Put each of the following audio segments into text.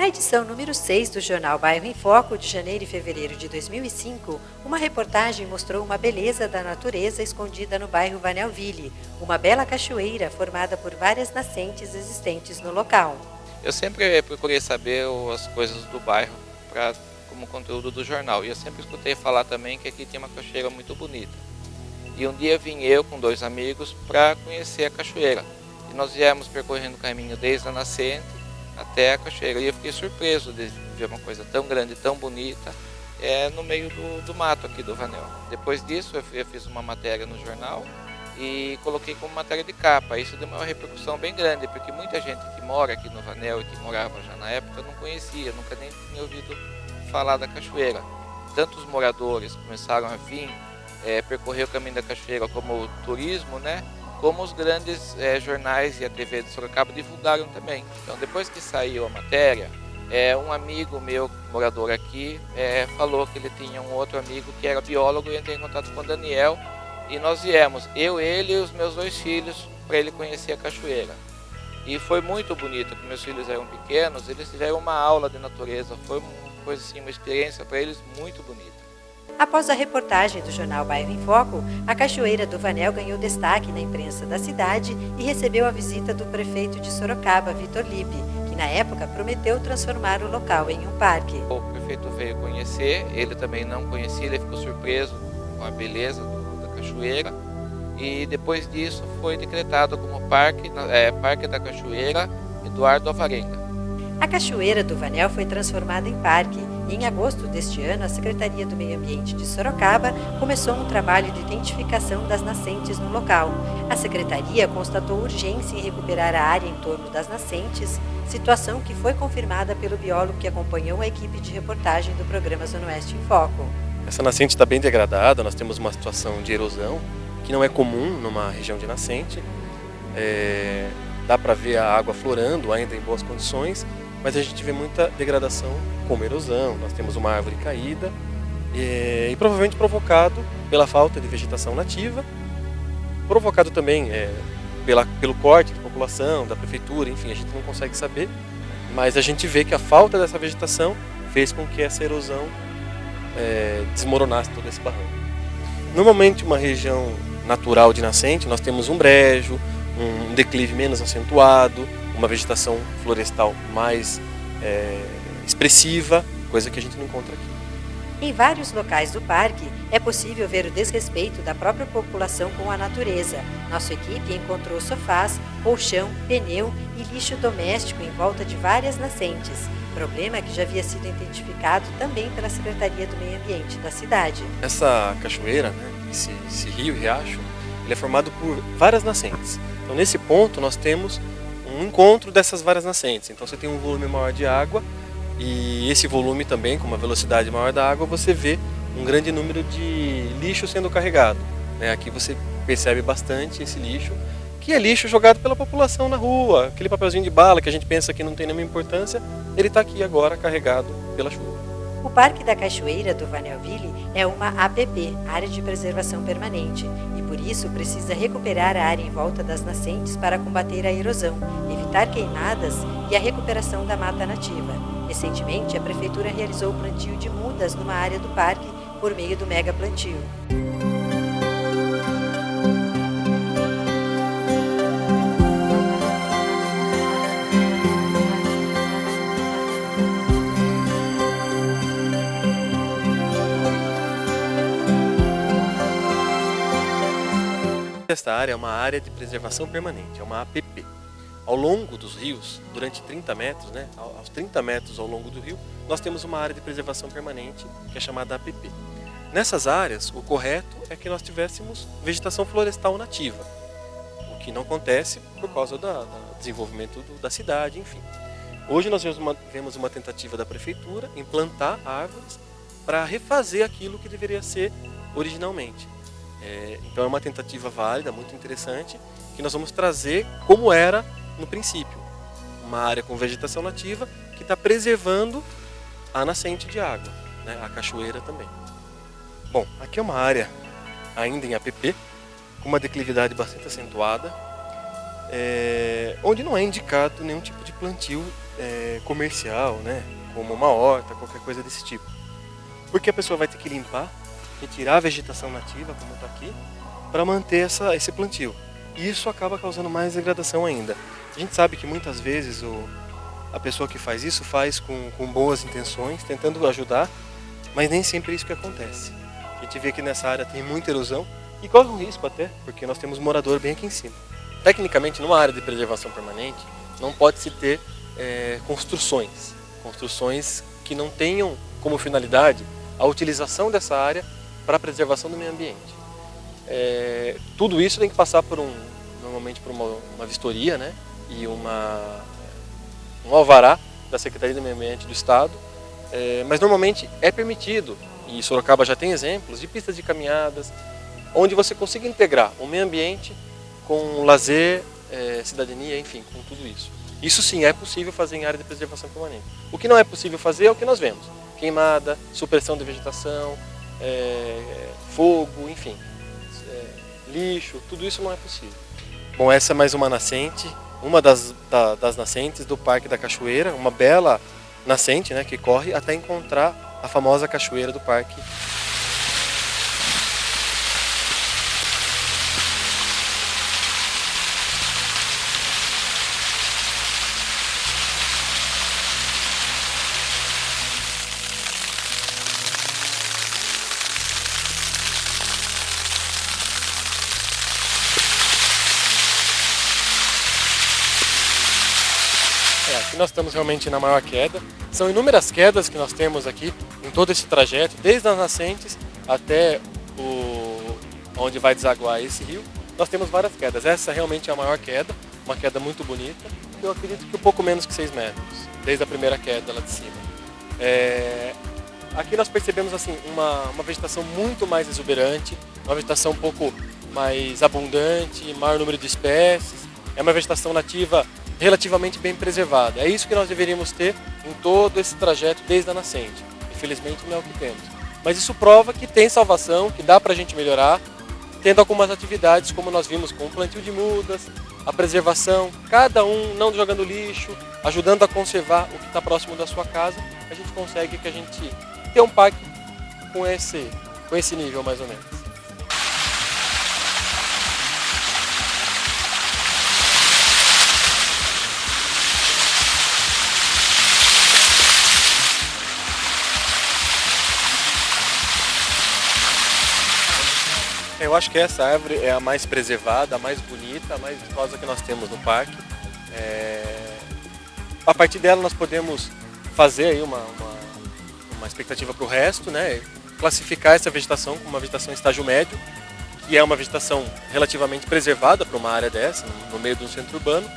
Na edição número 6 do jornal Bairro em Foco, de janeiro e fevereiro de 2005, uma reportagem mostrou uma beleza da natureza escondida no bairro Vanelville, uma bela cachoeira formada por várias nascentes existentes no local. Eu sempre procurei saber as coisas do bairro como conteúdo do jornal, e eu sempre escutei falar também que aqui tem uma cachoeira muito bonita. E um dia vim eu com 2 amigos para conhecer a cachoeira, e nós viemos percorrendo o caminho desde a nascente até a cachoeira, e eu fiquei surpreso de ver uma coisa tão grande, tão bonita, no meio do mato aqui do Vanel. Depois disso eu fiz uma matéria no jornal e coloquei como matéria de capa. Isso deu uma repercussão bem grande, porque muita gente que mora aqui no Vanel e que morava já na época não conhecia, nunca nem tinha ouvido falar da cachoeira. Tanto os moradores começaram a vir percorrer o caminho da cachoeira como o turismo, né? Como os grandes jornais e a TV de Sorocaba divulgaram também. Então, depois que saiu a matéria, um amigo meu, morador aqui, falou que ele tinha um outro amigo que era biólogo, e entrei em contato com o Daniel, e nós viemos, eu, ele e os meus 2 filhos, para ele conhecer a cachoeira. E foi muito bonito, porque meus filhos eram pequenos, eles tiveram uma aula de natureza, foi uma coisa assim, uma experiência para eles muito bonita. Após a reportagem do jornal Bairro em Foco, a Cachoeira do Vanel ganhou destaque na imprensa da cidade e recebeu a visita do prefeito de Sorocaba, Vitor Lippe, que na época prometeu transformar o local em um parque. O prefeito veio conhecer, ele também não conhecia, ele ficou surpreso com a beleza da cachoeira, e depois disso foi decretado como Parque da Cachoeira Eduardo Alvarenga. A Cachoeira do Vanel foi transformada em parque e em agosto deste ano a Secretaria do Meio Ambiente de Sorocaba começou um trabalho de identificação das nascentes no local. A Secretaria constatou urgência em recuperar a área em torno das nascentes, situação que foi confirmada pelo biólogo que acompanhou a equipe de reportagem do programa Zona Oeste em Foco. Essa nascente está bem degradada, nós temos uma situação de erosão que não é comum numa região de nascente. Dá para ver a água florando ainda em boas condições, mas a gente vê muita degradação como erosão, nós temos uma árvore caída e provavelmente provocado pela falta de vegetação nativa, provocado também pelo corte de população, da prefeitura, enfim, a gente não consegue saber, mas a gente vê que a falta dessa vegetação fez com que essa erosão desmoronasse todo esse barranco. Normalmente uma região natural de nascente, nós temos um brejo, um declive menos acentuado, uma vegetação florestal mais expressiva, coisa que a gente não encontra aqui. Em vários locais do parque, é possível ver o desrespeito da própria população com a natureza. Nossa equipe encontrou sofás, colchão, pneu e lixo doméstico em volta de várias nascentes, problema que já havia sido identificado também pela Secretaria do Meio Ambiente da cidade. Essa cachoeira, esse rio e riacho, ele é formado por várias nascentes. Então, nesse ponto, nós temos um encontro dessas várias nascentes. Então, você tem um volume maior de água, e esse volume também, com uma velocidade maior da água, você vê um grande número de lixo sendo carregado. Aqui você percebe bastante esse lixo, que é lixo jogado pela população na rua, aquele papelzinho de bala que a gente pensa que não tem nenhuma importância, ele está aqui agora carregado pela chuva. O Parque da Cachoeira do Vanelville é uma APP, Área de Preservação Permanente, e por isso precisa recuperar a área em volta das nascentes para combater a erosão, evitar queimadas e a recuperação da mata nativa. Recentemente, a Prefeitura realizou o plantio de mudas numa área do parque por meio do Mega Plantio. Esta área é uma área de preservação permanente, é uma APP. Ao longo dos rios, durante 30 metros, aos 30 metros ao longo do rio, nós temos uma área de preservação permanente, que é chamada APP. Nessas áreas, o correto é que nós tivéssemos vegetação florestal nativa, o que não acontece por causa do desenvolvimento da cidade, enfim. Hoje nós vemos uma tentativa da prefeitura em plantar árvores para refazer aquilo que deveria ser originalmente. Então é uma tentativa válida, muito interessante, que nós vamos trazer como era no princípio. Uma área com vegetação nativa que está preservando a nascente de água, a cachoeira também. Bom, aqui é uma área ainda em APP, com uma declividade bastante acentuada, onde não é indicado nenhum tipo de plantio comercial, né? Como uma horta, qualquer coisa desse tipo. Porque a pessoa vai ter que limpar, retirar a vegetação nativa, como está aqui, para manter esse plantio. E isso acaba causando mais degradação ainda. A gente sabe que muitas vezes a pessoa que faz isso faz com boas intenções, tentando ajudar, mas nem sempre é isso que acontece. A gente vê que nessa área tem muita erosão e corre um risco até, porque nós temos morador bem aqui em cima. Tecnicamente, numa área de preservação permanente, não pode-se ter construções que não tenham como finalidade a utilização dessa área para a preservação do meio ambiente. Tudo isso tem que passar normalmente por uma vistoria, né? E um alvará da Secretaria do Meio Ambiente do Estado, mas normalmente é permitido, e Sorocaba já tem exemplos de pistas de caminhadas, onde você consiga integrar o meio ambiente com lazer, cidadania, enfim, com tudo isso. Isso sim é possível fazer em área de preservação permanente. O que não é possível fazer é o que nós vemos: queimada, supressão de vegetação, fogo, enfim, lixo, tudo isso não é possível. Bom, essa é mais uma nascente, uma das nascentes do Parque da Cachoeira, uma bela nascente, né, que corre até encontrar a famosa cachoeira do parque. Aqui nós estamos realmente na maior queda. São inúmeras quedas que nós temos aqui em todo esse trajeto, desde as nascentes até onde vai desaguar esse rio. Nós temos várias quedas. Essa realmente é a maior queda, uma queda muito bonita. Eu acredito que um pouco menos que 6 metros, desde a primeira queda lá de cima. Aqui nós percebemos assim uma vegetação muito mais exuberante, uma vegetação um pouco mais abundante, maior número de espécies. É uma vegetação nativa relativamente bem preservada. É isso que nós deveríamos ter em todo esse trajeto desde a nascente. Infelizmente não é o que temos. Mas isso prova que tem salvação, que dá para a gente melhorar, tendo algumas atividades como nós vimos com o plantio de mudas, a preservação, cada um não jogando lixo, ajudando a conservar o que está próximo da sua casa, a gente consegue que a gente tenha um parque com esse nível mais ou menos. Eu acho que essa árvore é a mais preservada, a mais bonita, a mais vistosa que nós temos no parque. A partir dela nós podemos fazer aí uma expectativa para o resto, né? Classificar essa vegetação como uma vegetação em estágio médio, que é uma vegetação relativamente preservada para uma área dessa, no meio de um centro urbano,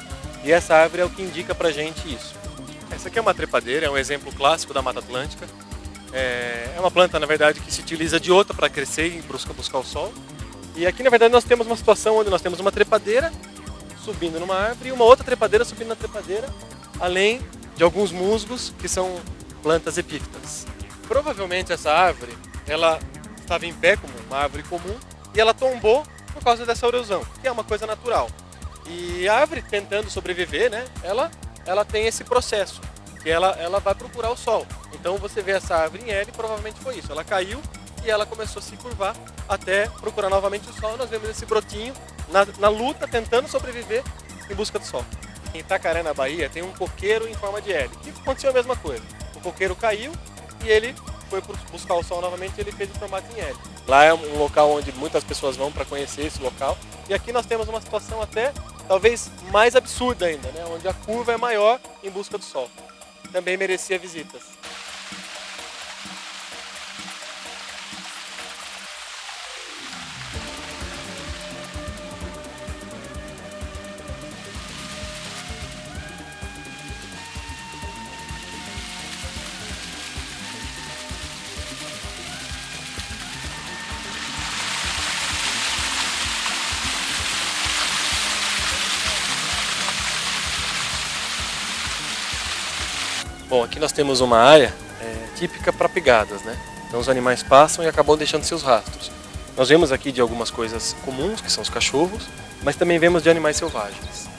e essa árvore é o que indica para a gente isso. Essa aqui é uma trepadeira, é um exemplo clássico da Mata Atlântica. É uma planta, na verdade, que se utiliza de outra para crescer e buscar o sol. E aqui, na verdade, nós temos uma situação onde nós temos uma trepadeira subindo numa árvore e uma outra trepadeira subindo na trepadeira, além de alguns musgos, que são plantas epífitas. Provavelmente essa árvore, ela estava em pé como uma árvore comum e ela tombou por causa dessa erosão, que é uma coisa natural. E a árvore, tentando sobreviver, né, ela tem esse processo, que ela vai procurar o sol. Então você vê essa árvore em L, provavelmente foi isso. Ela caiu e ela começou a se curvar até procurar novamente o sol. Nós vemos esse brotinho na luta, tentando sobreviver em busca do sol. Em Itacaré, na Bahia, tem um coqueiro em forma de L, que aconteceu a mesma coisa. O coqueiro caiu e ele foi buscar o sol novamente e ele fez o formato em L. Lá é um local onde muitas pessoas vão para conhecer esse local. E aqui nós temos uma situação até, talvez, mais absurda ainda, né? Onde a curva é maior em busca do sol. Também merecia visitas. Bom, aqui nós temos uma área típica para pegadas, né? Então os animais passam e acabam deixando seus rastros. Nós vemos aqui de algumas coisas comuns, que são os cachorros, mas também vemos de animais selvagens.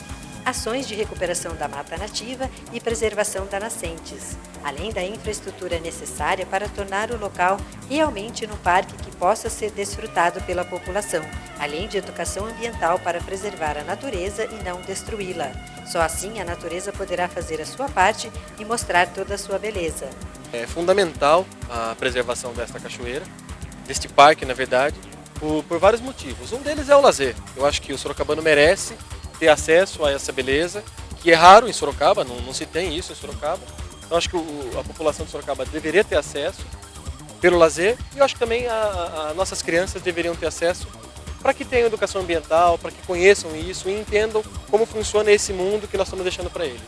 ações de recuperação da mata nativa e preservação das nascentes, além da infraestrutura necessária para tornar o local realmente um parque que possa ser desfrutado pela população, além de educação ambiental para preservar a natureza e não destruí-la. Só assim a natureza poderá fazer a sua parte e mostrar toda a sua beleza. É fundamental a preservação desta cachoeira, deste parque, na verdade, por vários motivos. Um deles é o lazer. Eu acho que o sorocabano merece ter acesso a essa beleza, que é raro em Sorocaba, não se tem isso em Sorocaba. Então acho que a população de Sorocaba deveria ter acesso pelo lazer, e eu acho que também as nossas crianças deveriam ter acesso para que tenham educação ambiental, para que conheçam isso e entendam como funciona esse mundo que nós estamos deixando para eles.